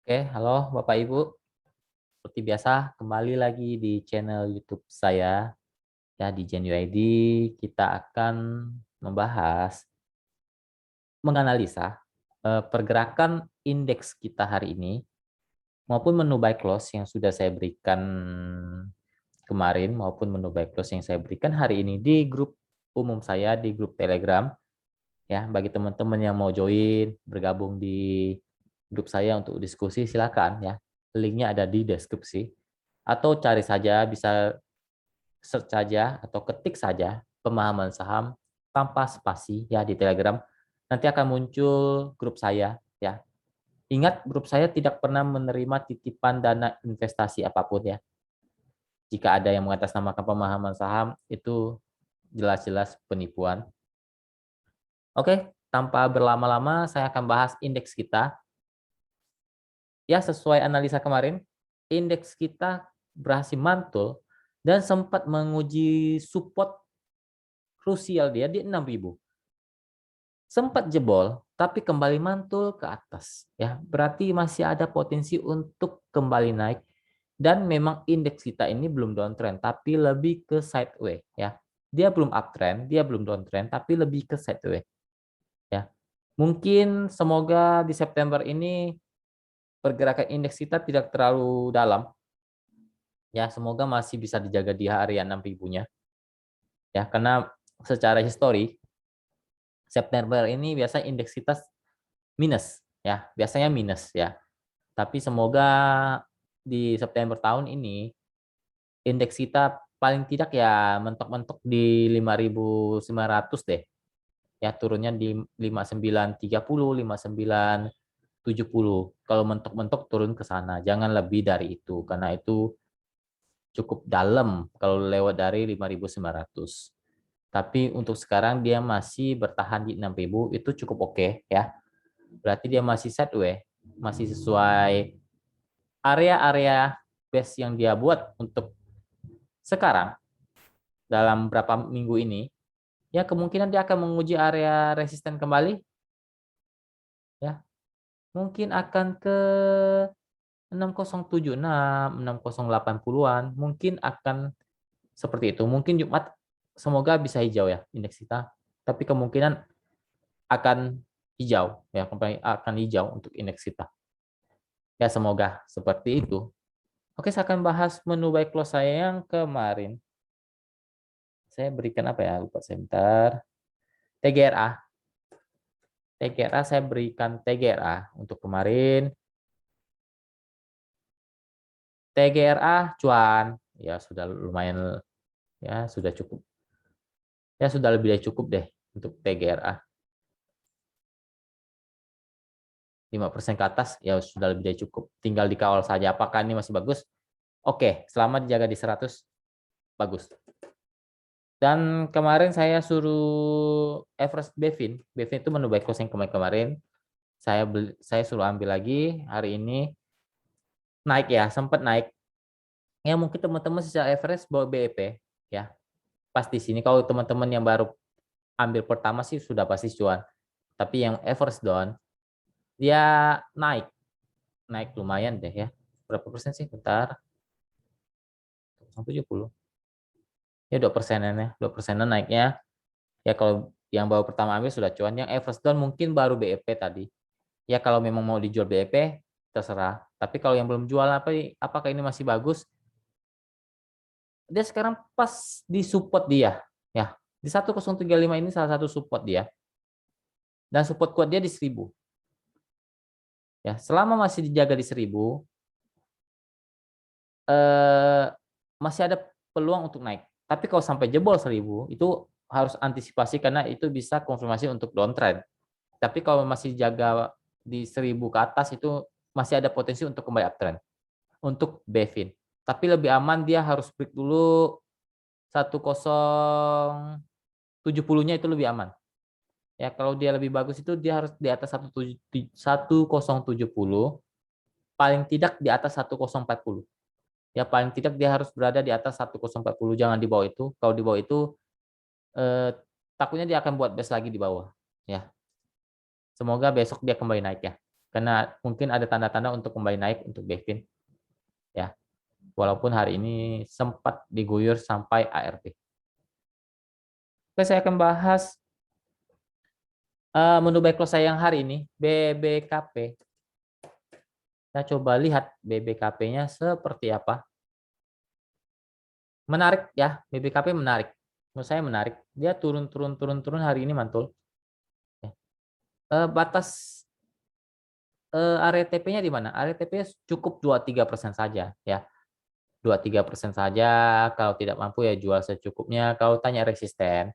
Oke, halo Bapak Ibu. Seperti biasa, kembali lagi di channel YouTube saya. Ya, di Gen UID kita akan membahas, menganalisa pergerakan indeks kita hari ini maupun menu buy close yang sudah saya berikan kemarin maupun menu buy close yang saya berikan hari ini di grup umum saya di grup Telegram. Ya, bagi teman-teman yang mau join, bergabung di grup saya untuk diskusi, silakan ya. Linknya ada di deskripsi. Atau cari saja, bisa search saja atau ketik saja pemahaman saham tanpa spasi ya di Telegram. Nanti akan muncul grup saya ya. Ingat, grup saya tidak pernah menerima titipan dana investasi apapun ya. Jika ada yang mengatasnamakan pemahaman saham, itu jelas-jelas penipuan. Oke, tanpa berlama-lama saya akan bahas indeks kita. Ya, sesuai analisa kemarin, indeks kita berhasil mantul dan sempat menguji support krusial dia di 6.000. Sempat jebol, tapi kembali mantul ke atas. Ya, berarti masih ada potensi untuk kembali naik. Dan memang indeks kita ini belum downtrend, tapi lebih ke sideways. Ya, dia belum uptrend, dia belum downtrend, tapi lebih ke sideways. Ya, mungkin semoga di September ini pergerakan indeks kita tidak terlalu dalam. Ya, semoga masih bisa dijaga di harian 6.000-nya. Ya, karena secara histori September ini biasa indeks kita minus ya, biasanya minus ya. Tapi semoga di September tahun ini indeks kita paling tidak ya mentok-mentok di 5.900 deh. Ya, turunnya di 5930, 5970. Kalau mentok-mentok turun ke sana, jangan lebih dari itu karena itu cukup dalam kalau lewat dari 5.900. Tapi untuk sekarang dia masih bertahan di 6.000, itu cukup oke ya. Berarti dia masih sideways, masih sesuai area-area base yang dia buat untuk sekarang dalam berapa minggu ini. Ya, kemungkinan dia akan menguji area resisten kembali ya. Mungkin akan ke 6076, 6080-an, mungkin akan seperti itu. Mungkin Jumat semoga bisa hijau ya indeks kita. Tapi kemungkinan akan hijau ya, akan hijau untuk indeks kita. Ya, semoga seperti itu. Oke, saya akan bahas menu buy close saya yang kemarin. Saya berikan apa ya? Lupa saya bentar. TGRA. TGRA saya berikan TGRA untuk kemarin. TGRA cuan. Ya, sudah lumayan ya, sudah cukup. Ya, sudah lebih dari cukup deh untuk TGRA. 5% ke atas ya sudah lebih dari cukup. Tinggal dikawal saja apakah ini masih bagus. Oke, selama dijaga di 100 bagus. Dan kemarin saya suruh Everest Bevin. Bevin itu menu buy close yang kemarin. Saya suruh ambil lagi hari ini naik ya, sempat naik. Ya mungkin teman-teman secara Everest bawa BEP ya. Pas di sini kalau teman-teman yang baru ambil pertama sih sudah pasti cuan. Tapi yang Everest down dia naik, naik lumayan deh ya. Berapa persen sih? Bentar. 70. Ya 2%-an ya, 2%-an naiknya. Ya kalau yang baru pertama ambil sudah cuan, yang Everest down mungkin baru BEP tadi. Ya kalau memang mau dijual BEP terserah. Tapi kalau yang belum jual apakah ini masih bagus? Dia sekarang pas di support dia ya. Di 1035 ini salah satu support dia. Dan support kuat dia di 1000. Ya, selama masih dijaga di 1000 masih ada peluang untuk naik. Tapi kalau sampai jebol 1000 itu harus antisipasi karena itu bisa konfirmasi untuk downtrend. Tapi kalau masih jaga di 1000 ke atas itu masih ada potensi untuk kembali uptrend untuk Bevin. Tapi lebih aman dia harus break dulu 1070-nya itu lebih aman. Ya, kalau dia lebih bagus itu dia harus di atas 1070, paling tidak di atas 1040. Ya, paling tidak dia harus berada di atas 1040, jangan di bawah itu. Kalau di bawah itu takutnya dia akan buat base lagi di bawah. Ya, semoga besok dia kembali naik ya. Karena mungkin ada tanda-tanda untuk kembali naik untuk Bevin ya. Walaupun hari ini sempat diguyur sampai ART. Oke, saya akan bahas menu baik close saya yang hari ini BBKP. Kita coba lihat BBKP-nya seperti apa. Menarik ya, BBKP menarik. Menurut saya menarik. Dia turun hari ini mantul. Batas area TP-nya di mana? Area TP cukup 23% saja ya. 23% saja. Kalau tidak mampu ya jual secukupnya. Kalau tanya resisten,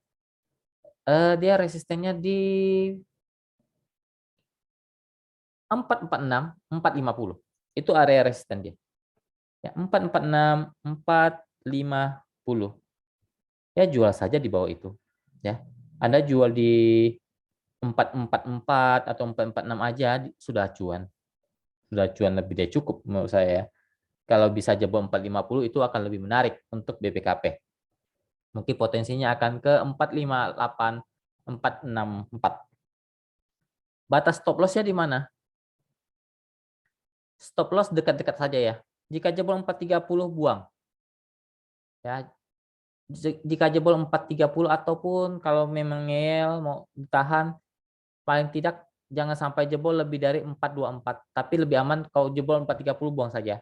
dia resistennya di 446, 450. Itu area resisten dia. Ya, 446, 450. Ya jual saja di bawah itu. Ya. Anda jual di 444 atau 446 aja sudah cuan. Sudah cuan lebih dari cukup menurut saya. Kalau bisa jebol 450 itu akan lebih menarik untuk BBKP. Mungkin potensinya akan ke 458, 464. Batas stop loss-nya di mana? Stop loss dekat-dekat saja ya. Jika jebol 430 buang. Ya, jika jebol 430 ataupun kalau memang ngeyel mau ditahan, paling tidak jangan sampai jebol lebih dari 424. Tapi lebih aman kalau jebol 430 buang saja.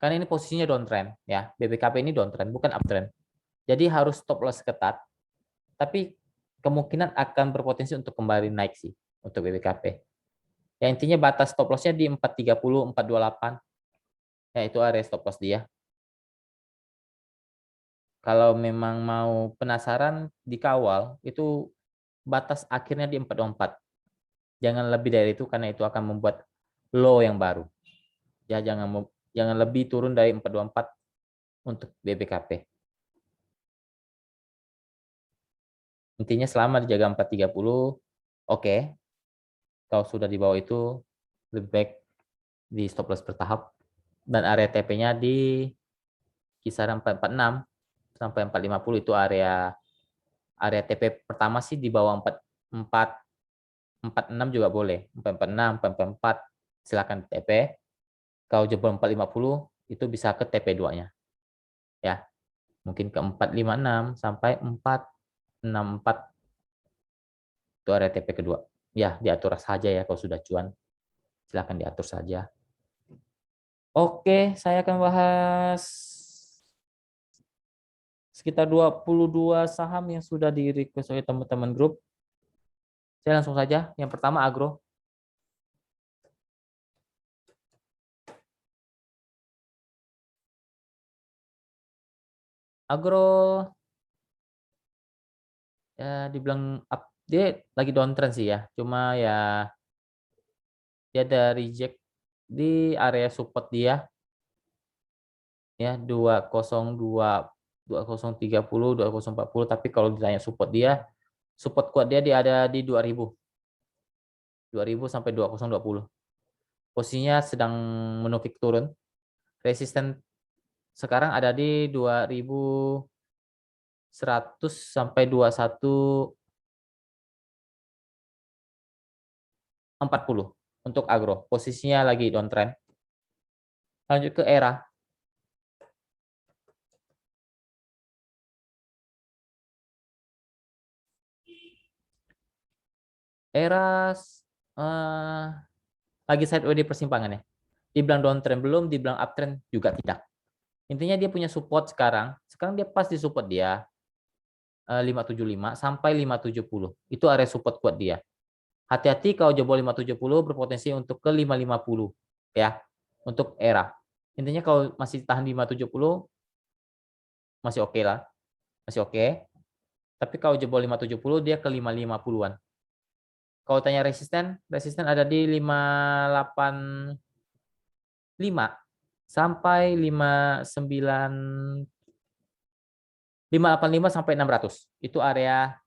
Karena ini posisinya downtrend ya. BBKP ini downtrend bukan uptrend. Jadi harus stop loss ketat. Tapi kemungkinan akan berpotensi untuk kembali naik sih untuk BBKP. Ya intinya batas stop loss-nya di 430, 428. Ya itu area stop loss dia. Kalau memang mau penasaran dikawal, itu batas akhirnya di 424. Jangan lebih dari itu karena itu akan membuat low yang baru. Ya jangan lebih turun dari 424 untuk BBKP. Intinya selama dijaga 430, oke. Kalau sudah di bawah itu lebih baik di stop loss bertahap dan area TP-nya di kisaran 446 sampai 450 itu area TP pertama sih di bawah 446 juga boleh. 446, 444 silakan TP. Kalau jebol 450 itu bisa ke TP 2-nya. Ya. Mungkin ke 456 sampai 464 itu area TP kedua. Ya, diatur saja ya kalau sudah cuan. Silakan diatur saja. Oke, saya akan bahas sekitar 22 saham yang sudah di-request oleh teman-teman grup. Saya langsung saja. Yang pertama Agro. Agro ya dibilang dia lagi downtrend sih ya. Cuma ya dia ada reject di area support dia ya 202 2030 2040 tapi kalau ditanya support kuat dia ada di 2000 sampai 2020. Posisinya sedang menukik turun. Resisten sekarang ada di 2100 sampai 2140 untuk agro. Posisinya lagi downtrend. Lanjut ke era. Era lagi sideways di persimpangan ya. Dibilang downtrend belum, dibilang uptrend juga tidak. Intinya dia punya support sekarang. Sekarang dia pas di support dia 575 sampai 570. Itu area support kuat dia. Hati-hati kalau jebol 570 berpotensi untuk ke 550 ya. Untuk era. Intinya kalau masih tahan di 570 masih oke lah. Masih oke. Tapi kalau jebol 570 dia ke 550-an. Kalau tanya resisten ada di 585 sampai 585 sampai 600. Itu area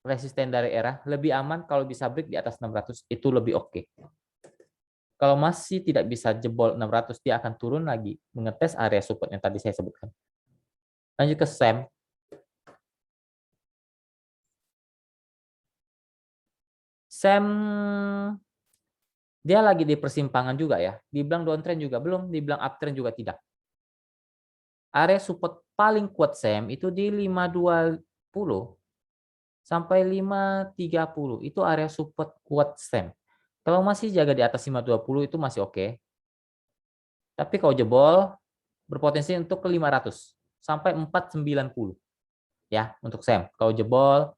resisten dari era. Lebih aman kalau bisa break di atas 600 itu lebih oke. Kalau masih tidak bisa jebol 600 dia akan turun lagi mengetes area support yang tadi saya sebutkan. Lanjut ke SEM. SEM Dia lagi di persimpangan juga ya. Dibilang downtrend juga belum, dibilang uptrend juga tidak. Area support paling kuat Sam itu di 520 sampai 530. Itu area support kuat Sam. Kalau masih jaga di atas 520 itu masih oke. Tapi kalau jebol berpotensi untuk ke 500 sampai 490 ya untuk Sam. Kalau jebol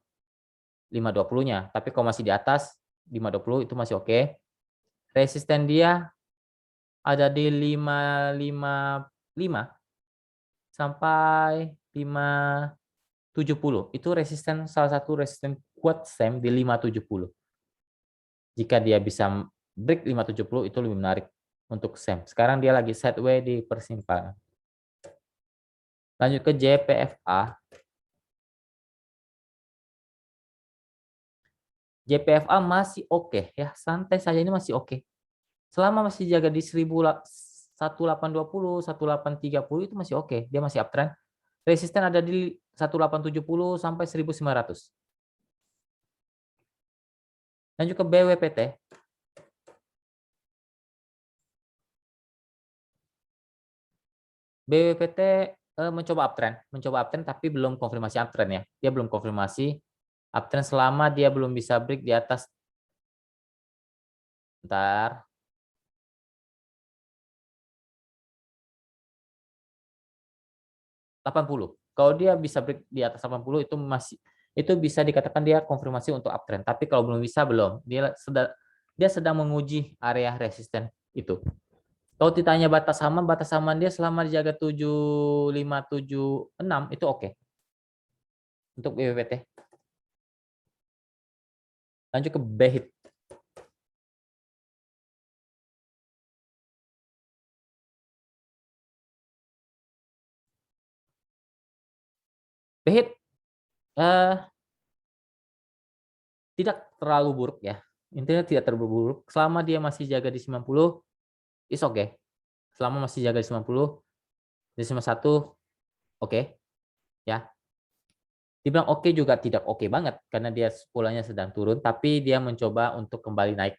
520-nya, tapi kalau masih di atas 520 itu masih oke. Resisten dia ada di 555 sampai 570. Itu resisten, salah satu resisten kuat Sam di 570. Jika dia bisa break 570 itu lebih menarik untuk Sam. Sekarang dia lagi sideways di persimpangan. Lanjut ke JPFA. JPFA masih oke ya, santai saja ini masih oke. Selama masih jaga di 1820, 1830 itu masih oke, dia masih uptrend. Resisten ada di 1870 sampai 1900. Lanjut ke BWPT. BWPT mencoba uptrend tapi belum konfirmasi uptrend ya. Dia belum konfirmasi uptrend selama dia belum bisa break di atas. Bentar. 80. Kalau dia bisa break di atas 80 itu bisa dikatakan dia konfirmasi untuk uptrend. Tapi kalau belum bisa belum. Dia sedang menguji area resisten itu. Kalau ditanya batas aman dia selama dijaga 7576 itu oke untuk BBPT. Lanjut ke BHIT. BHIT tidak terlalu buruk ya. Intinya tidak terlalu buruk. Selama dia masih jaga di 90, is oke. Selama masih jaga di 90, di 91, oke. Ya. Dibilang oke juga tidak oke banget karena dia polanya sedang turun, tapi dia mencoba untuk kembali naik.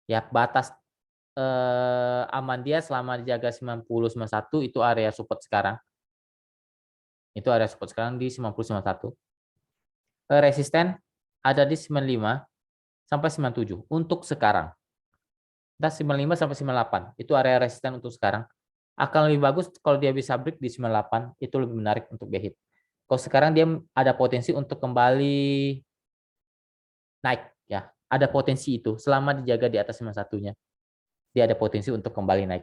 Ya, batas aman dia selama dijaga 90 91 itu area support sekarang. Itu area support sekarang di 90 91. Resisten ada di 95 sampai 97 untuk sekarang. Dan 95 sampai 98 itu area resisten untuk sekarang. Akan lebih bagus kalau dia bisa break di 98, itu lebih menarik untuk BHIT. Kalau sekarang dia ada potensi untuk kembali naik ya. Ada potensi itu selama dijaga di atas 91-nya. Dia ada potensi untuk kembali naik.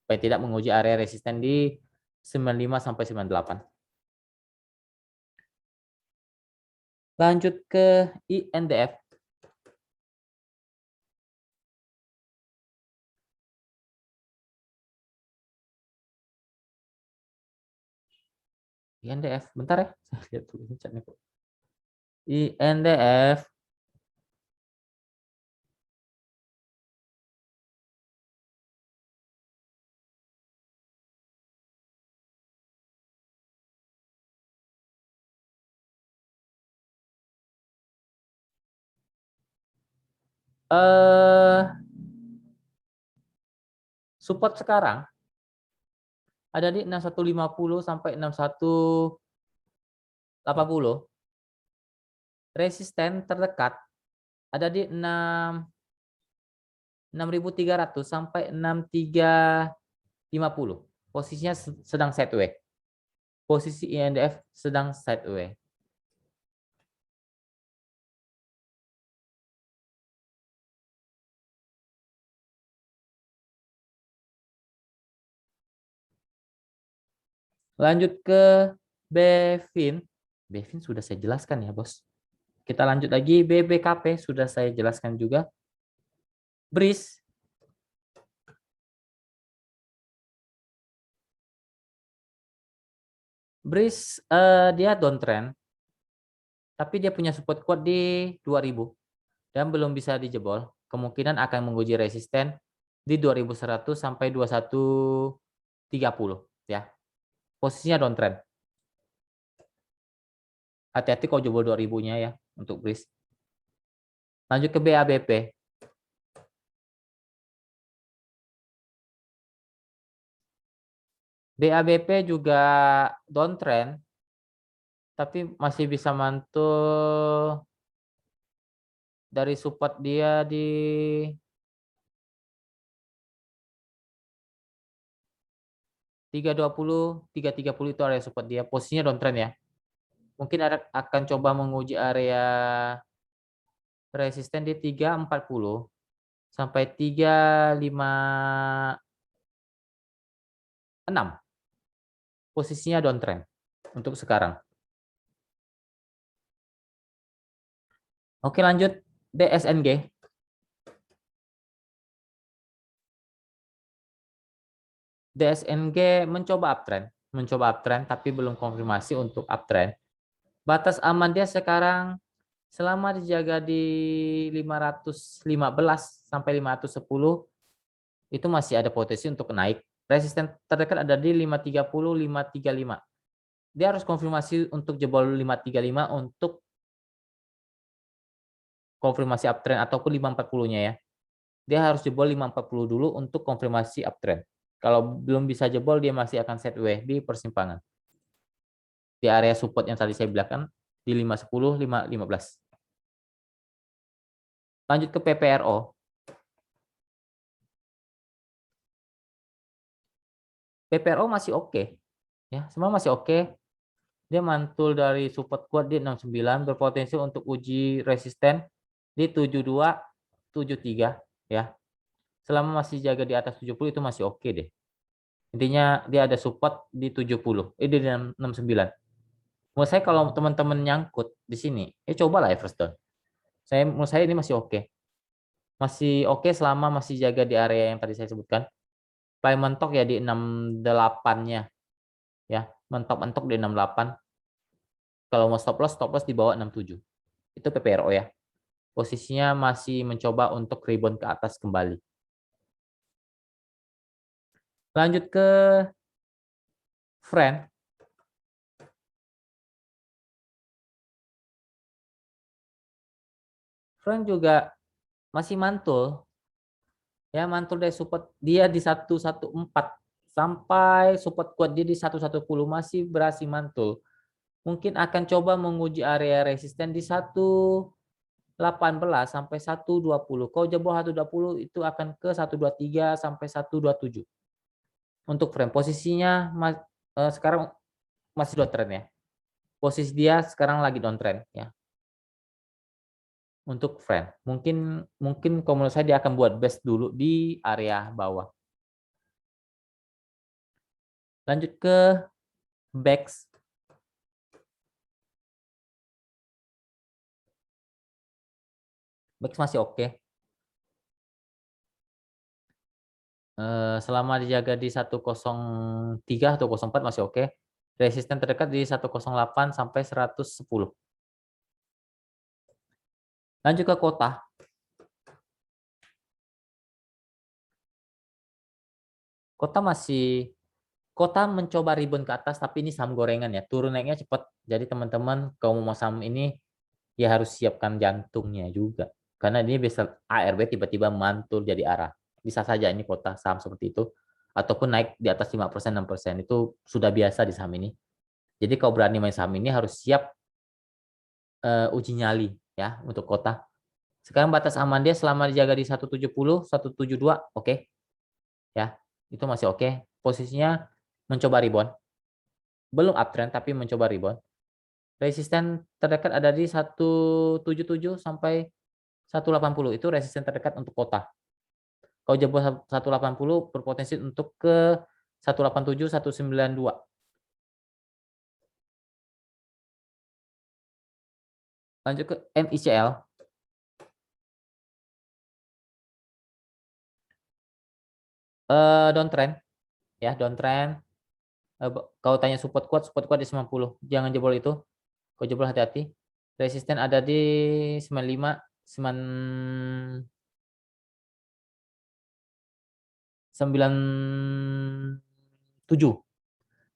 Supaya tidak menguji area resisten di 95 sampai 98. Lanjut ke INDF. INDF, bentar ya. Saya lihat dulu catnya kok. INDF. Eh, support sekarang ada di 6150 sampai 6180. Resisten terdekat ada di 6300 sampai 6350. Posisinya sedang sideways. Posisi INDF sedang sideways. Lanjut ke Bevin. Bevin sudah saya jelaskan ya, Bos. Kita lanjut lagi BBKP sudah saya jelaskan juga. BRIS. BRIS dia downtrend. Tapi dia punya support kuat di 2000 dan belum bisa dijebol. Kemungkinan akan menguji resisten di 2100 sampai 2130 ya. Posisinya downtrend. Hati-hati kalau jebol 2000-nya ya untuk BRIS. Lanjut ke BABP. BABP juga downtrend, tapi masih bisa mantul dari support dia di 320, 330 itu area support dia. Posisinya downtrend ya. Mungkin akan coba menguji area resisten di 340 sampai 356. Posisinya downtrend untuk sekarang. Oke, lanjut DSNG. DSNG mencoba uptrend tapi belum konfirmasi untuk uptrend. Batas aman dia sekarang selama dijaga di 515 sampai 510 itu masih ada potensi untuk naik. Resisten terdekat ada di 530, 535. Dia harus konfirmasi untuk jebol 535 untuk konfirmasi uptrend ataupun 540-nya ya. Dia harus jebol 540 dulu untuk konfirmasi uptrend. Kalau belum bisa jebol dia masih akan sideways di persimpangan. Di area support yang tadi saya bilang kan di 510, 515. Lanjut ke PPRO. PPRO masih oke. Ya, semua masih oke. Dia mantul dari support kuat di 69, berpotensi untuk uji resisten di 72, 73 ya. Selama masih jaga di atas 70 itu masih oke deh. Intinya dia ada support di 70, di 69. Menurut saya kalau teman-teman nyangkut di sini, cobalah Everstone. Menurut saya ini masih oke. Masih oke selama masih jaga di area yang tadi saya sebutkan. Paling mentok ya di 68-nya. Ya, mentok-mentok di 68. Kalau mau stop loss di bawah 67. Itu PPRO ya. Posisinya masih mencoba untuk rebound ke atas kembali. Lanjut ke Friend. Friend juga masih mantul. Ya, mantul dari support dia di 114 sampai support kuat dia di 110 masih berhasil mantul. Mungkin akan coba menguji area resisten di 118 sampai 120. Kalau jebol 120 itu akan ke 123 sampai 127. Untuk frame posisinya sekarang masih downtrend ya. Posisi dia sekarang lagi downtrend ya. Untuk frame mungkin kalau menurut saya dia akan buat base dulu di area bawah. Lanjut ke BEX. BEX masih oke. Selama dijaga di 103 atau 104 masih oke. Resisten terdekat di 108 sampai 110. Lanjut ke kota. Kota mencoba rebound ke atas tapi ini saham gorengan ya. Turun naiknya cepat. Jadi teman-teman kalau mau saham ini ya harus siapkan jantungnya juga. Karena ini bisa ARB tiba-tiba mantul jadi arah. Bisa saja ini kota saham seperti itu. Ataupun naik di atas 5%, 6%. Itu sudah biasa di saham ini. Jadi kalau berani main saham ini harus siap uji nyali ya untuk kota. Sekarang batas aman dia selama dijaga di 170, 172, oke. Ya, itu masih oke. Posisinya mencoba rebound. Belum uptrend tapi mencoba rebound. Resisten terdekat ada di 177 sampai 180. Itu resisten terdekat untuk kota. Kalau jebol 180 berpotensi untuk ke 187, 192. Lanjut ke MICL. Downtrend ya, downtrend. Kalau tanya support kuat di 90. Jangan jebol itu. Kalau jebol hati-hati. Resisten ada di 95, 97.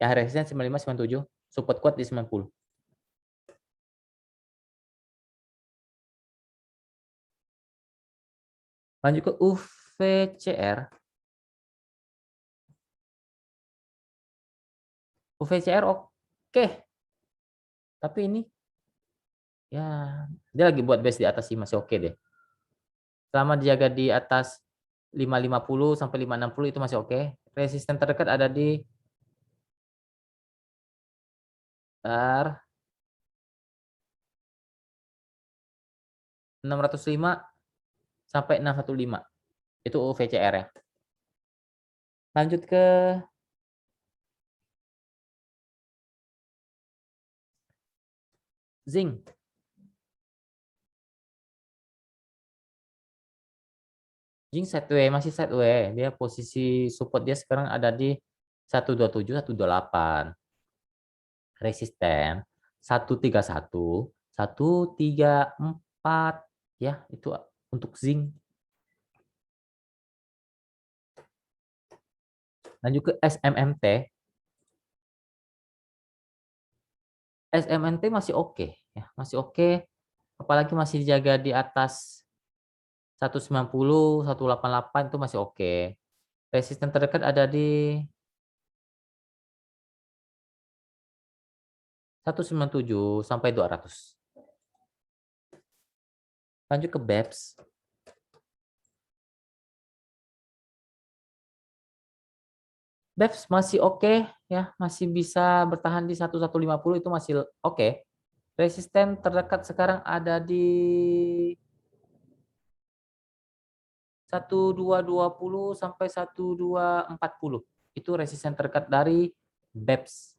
Ya, resisten 95, 97. Support kuat di 90. Lanjut ke UVCR. UVCR oke. Tapi ini ya dia lagi buat base di atas sih, masih oke deh. Selama dijaga di atas 550 sampai 560 itu masih oke. Resisten terdekat ada di 605 sampai 615. Itu UVCR ya. Lanjut ke zinc. Zinc sideways, masih sideways. Dia posisi support dia sekarang ada di 127, 128. Resisten 131, 134 ya, itu untuk zinc. Lanjut ke SMMT. SMMT masih oke ya, masih oke. Apalagi masih dijaga di atas 190, 188 itu masih oke. Resisten terdekat ada di 197 sampai 200. Lanjut ke BEPS. BEPS masih oke ya, masih bisa bertahan di 1150 itu masih oke. Resisten terdekat sekarang ada di 1220 sampai 1240. Itu resisten terdekat dari BEPS.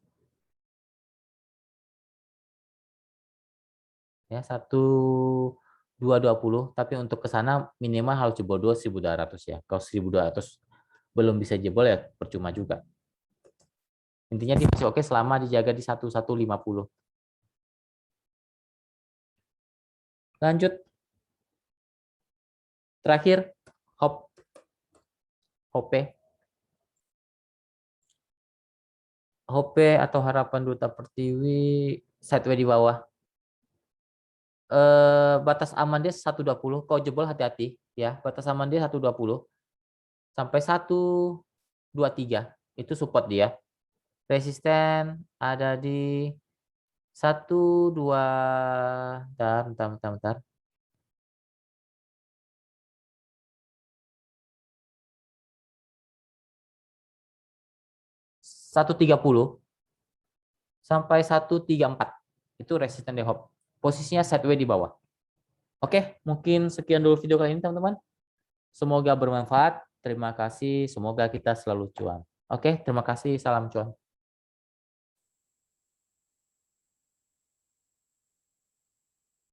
Ya, 1220, tapi untuk ke sana minimal harus jebol 1200 ya. Kalau 1200 belum bisa jebol ya percuma juga. Intinya dia masih oke selama dijaga di 1150. Lanjut. Terakhir, HOPE. HOPE atau Harapan Duta Pertiwi sideways di bawah. Batas aman dia 120. Kalau jebol hati-hati ya. Batas aman dia 120 sampai 123. Itu support dia. Resisten ada di 12, bentar. 130 sampai 134. Itu resisten di HOP. Posisinya sideways di bawah. Oke, mungkin sekian dulu video kali ini teman-teman. Semoga bermanfaat. Terima kasih. Semoga kita selalu cuan. Oke, terima kasih. Salam cuan.